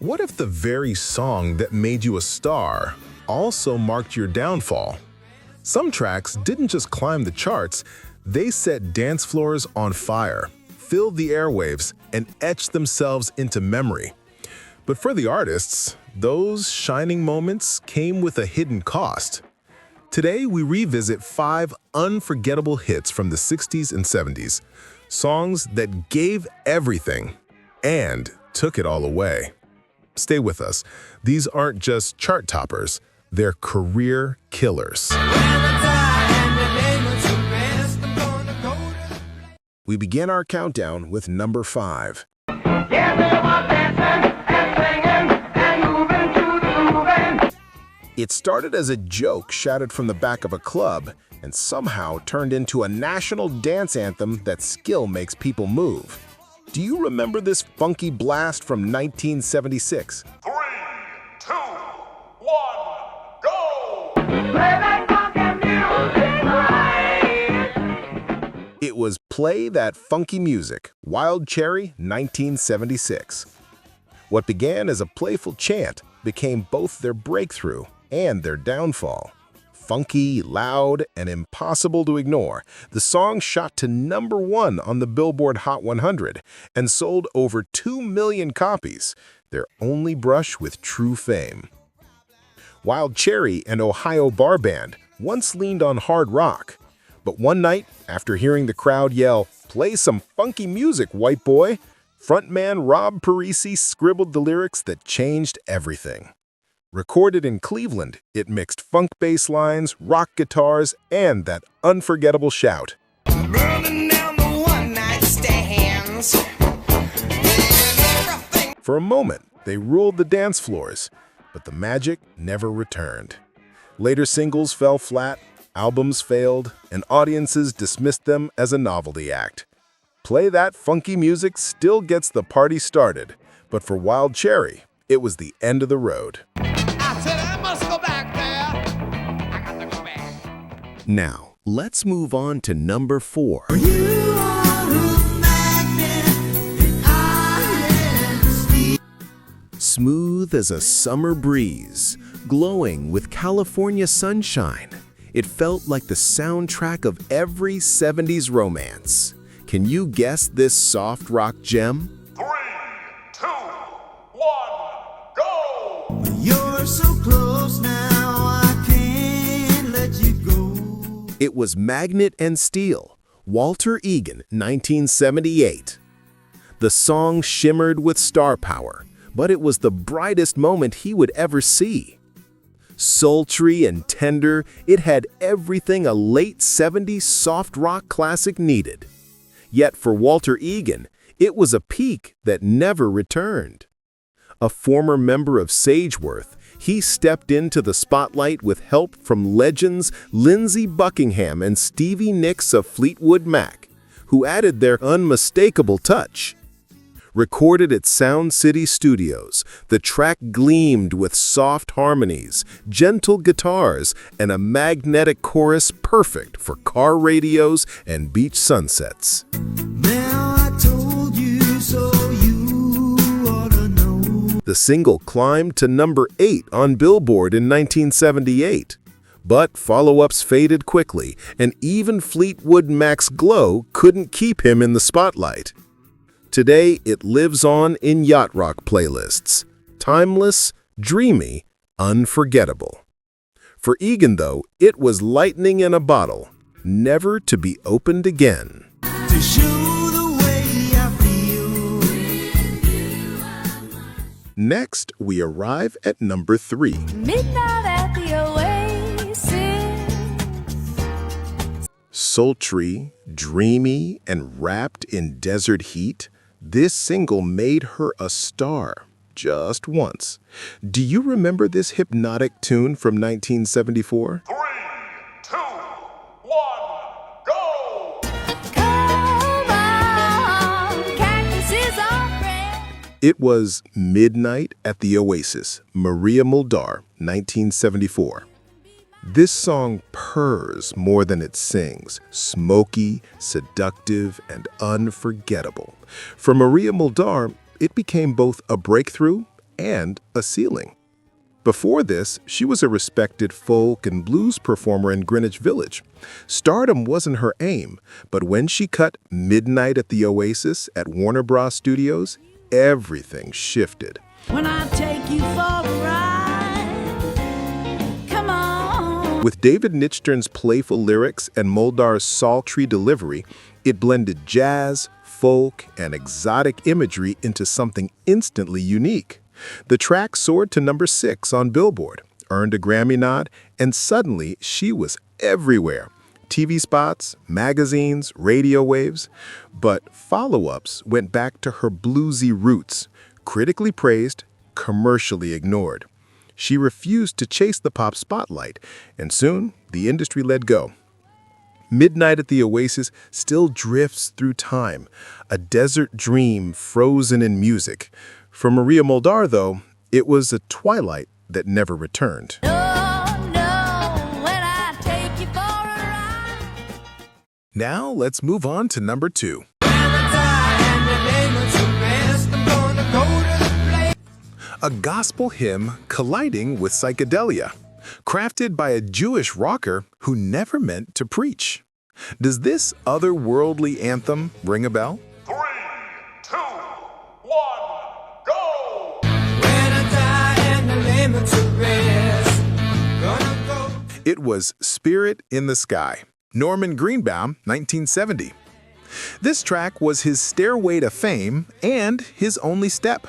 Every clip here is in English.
What if the very song that made you a star also marked your downfall? Some tracks didn't just climb the charts, they set dance floors on fire, filled the airwaves, and etched themselves into memory. But for the artists, those shining moments came with a hidden cost. Today, we revisit 5 unforgettable hits from the 60s and 70s, songs that gave everything and took it all away. Stay with us. These aren't just chart toppers, they're career killers. We begin our countdown with number 5. It started as a joke shouted from the back of a club and somehow turned into a national dance anthem that still makes people move. Do you remember this funky blast from 1976? 3, 2, 1, go! Play that funky music right. It was Play That Funky Music, Wild Cherry, 1976. What began as a playful chant became both their breakthrough and their downfall. Funky, loud, and impossible to ignore, the song shot to number 1 on the Billboard Hot 100 and sold over 2 million copies, their only brush with true fame. Wild Cherry and Ohio Bar Band once leaned on hard rock, but one night, after hearing the crowd yell, "Play some funky music, white boy," frontman Rob Parisi scribbled the lyrics that changed everything. Recorded in Cleveland, it mixed funk bass lines, rock guitars, and that unforgettable shout. Burning down the one-night stands. For a moment, they ruled the dance floors, but the magic never returned. Later singles fell flat, albums failed, and audiences dismissed them as a novelty act. Play That Funky Music still gets the party started, but for Wild Cherry, it was the end of the road. I must go back there. I got to go back. Now, let's move on to number 4. Smooth as a summer breeze, glowing with California sunshine, it felt like the soundtrack of every 70s romance. Can you guess this soft rock gem? 3, 2, 1, go! You're so close now, I can't let you go. It was Magnet and Steel, Walter Egan, 1978. The song shimmered with star power, but it was the brightest moment he would ever see. Sultry and tender, it had everything a late 70s soft rock classic needed. Yet for Walter Egan, it was a peak that never returned. A former member of Sageworth, he stepped into the spotlight with help from legends Lindsey Buckingham and Stevie Nicks of Fleetwood Mac, who added their unmistakable touch. Recorded at Sound City Studios, the track gleamed with soft harmonies, gentle guitars, and a magnetic chorus perfect for car radios and beach sunsets. Now I told you so, you ought to know. The single climbed to number 8 on Billboard in 1978. But follow-ups faded quickly, and even Fleetwood Mac's glow couldn't keep him in the spotlight. Today, it lives on in yacht rock playlists. Timeless, dreamy, unforgettable. For Egan, though, it was lightning in a bottle, never to be opened again. To show the way I feel. Next, we arrive at number 3. Midnight at the Oasis. Sultry, dreamy, and wrapped in desert heat, this single made her a star just once. Do you remember this hypnotic tune from 1974? 3, 2, 1, go! Come on, cactuses are red. It was Midnight at the Oasis, Maria Muldaur, 1974. This song purrs more than it sings, smoky, seductive, and unforgettable. For Maria Muldaur, it became both a breakthrough and a ceiling. Before this, she was a respected folk and blues performer in Greenwich Village. Stardom wasn't her aim, but when she cut Midnight at the Oasis at Warner Bros. Studios, everything shifted. When I take you for a ride, come on. With David Nichtern's playful lyrics and Muldaur's sultry delivery, it blended jazz, folk, and exotic imagery into something instantly unique. The track soared to number 6 on Billboard, earned a Grammy nod, and suddenly she was everywhere. TV spots, magazines, radio waves. But follow-ups went back to her bluesy roots, critically praised, commercially ignored. She refused to chase the pop spotlight, and soon the industry let go. Midnight at the Oasis still drifts through time, a desert dream frozen in music. For Maria Muldaur, though, it was a twilight that never returned. No, no, when I take you for a ride. Now let's move on to number 2. A gospel hymn colliding with psychedelia, crafted by a Jewish rocker who never meant to preach. Does this otherworldly anthem ring a bell? 3, 2, 1, go! It was Spirit in the Sky, Norman Greenbaum, 1970. This track was his stairway to fame and his only step.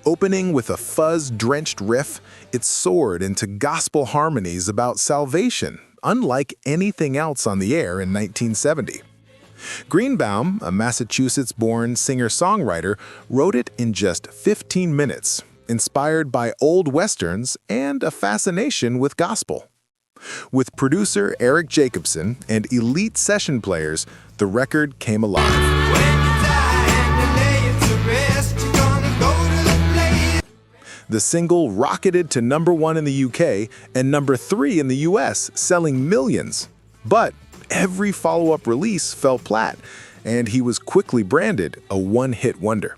Opening with a fuzz-drenched riff, it soared into gospel harmonies about salvation, unlike anything else on the air in 1970. Greenbaum, a Massachusetts-born singer-songwriter, wrote it in just 15 minutes, inspired by old westerns and a fascination with gospel. With producer Eric Jacobson and elite session players, the record came alive. The single rocketed to number 1 in the UK and number 3 in the US, selling millions. But every follow-up release fell flat, and he was quickly branded a one-hit wonder.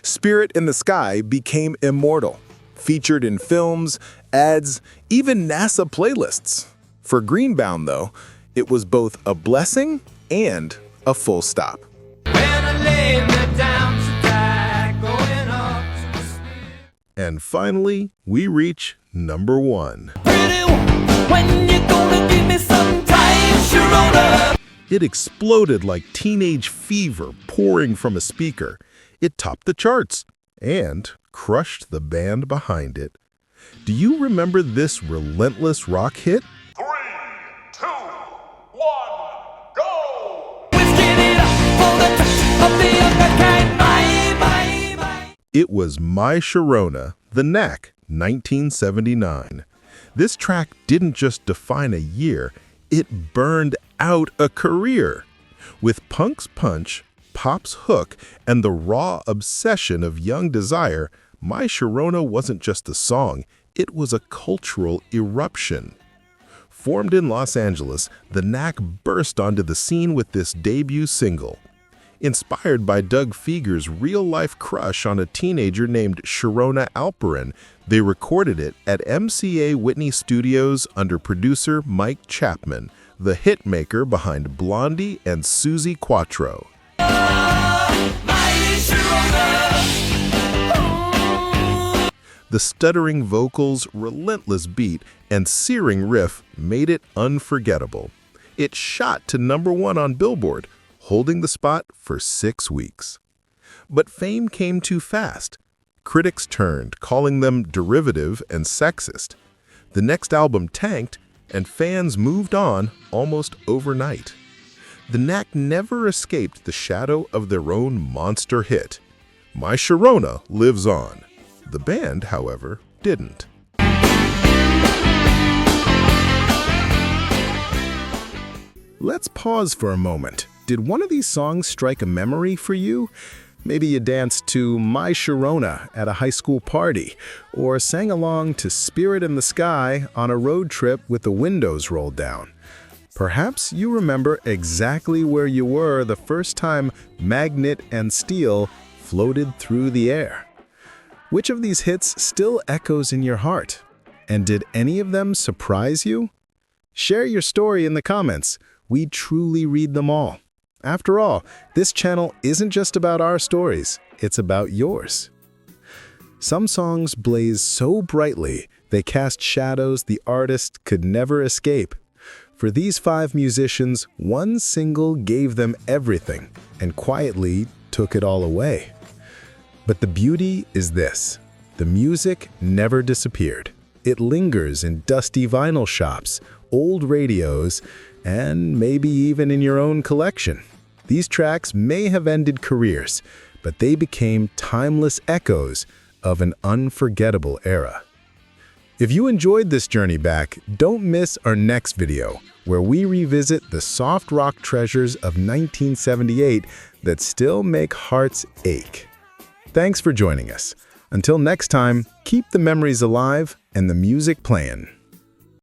Spirit in the Sky became immortal, featured in films, ads, even NASA playlists. For Greenbaum, though, it was both a blessing and a full stop. And finally, we reach number 1. It exploded like teenage fever pouring from a speaker. It topped the charts and crushed the band behind it. Do you remember this relentless rock hit? 3, 2, 1, go! It was My Sharona, The Knack, 1979. This track didn't just define a year, it burned out a career. With punk's punch, pop's hook, and the raw obsession of young desire, My Sharona wasn't just a song, it was a cultural eruption. Formed in Los Angeles, The Knack burst onto the scene with this debut single. Inspired by Doug Fieger's real-life crush on a teenager named Sharona Alperin, they recorded it at MCA Whitney Studios under producer Mike Chapman, the hitmaker behind Blondie and Suzi Quatro. The stuttering vocals, relentless beat, and searing riff made it unforgettable. It shot to number 1 on Billboard, holding the spot for 6 weeks. But fame came too fast. Critics turned, calling them derivative and sexist. The next album tanked, and fans moved on almost overnight. The Knack never escaped the shadow of their own monster hit. My Sharona lives on. The band, however, didn't. Let's pause for a moment. Did one of these songs strike a memory for you? Maybe you danced to My Sharona at a high school party, or sang along to Spirit in the Sky on a road trip with the windows rolled down. Perhaps you remember exactly where you were the first time Magnet and Steel floated through the air. Which of these hits still echoes in your heart? And did any of them surprise you? Share your story in the comments. We truly read them all. After all, this channel isn't just about our stories, it's about yours. Some songs blaze so brightly, they cast shadows the artist could never escape. For these 5 musicians, one single gave them everything and quietly took it all away. But the beauty is this: the music never disappeared. It lingers in dusty vinyl shops, old radios, and maybe even in your own collection. These tracks may have ended careers, but they became timeless echoes of an unforgettable era. If you enjoyed this journey back, don't miss our next video, where we revisit the soft rock treasures of 1978 that still make hearts ache. Thanks for joining us. Until next time, keep the memories alive and the music playing.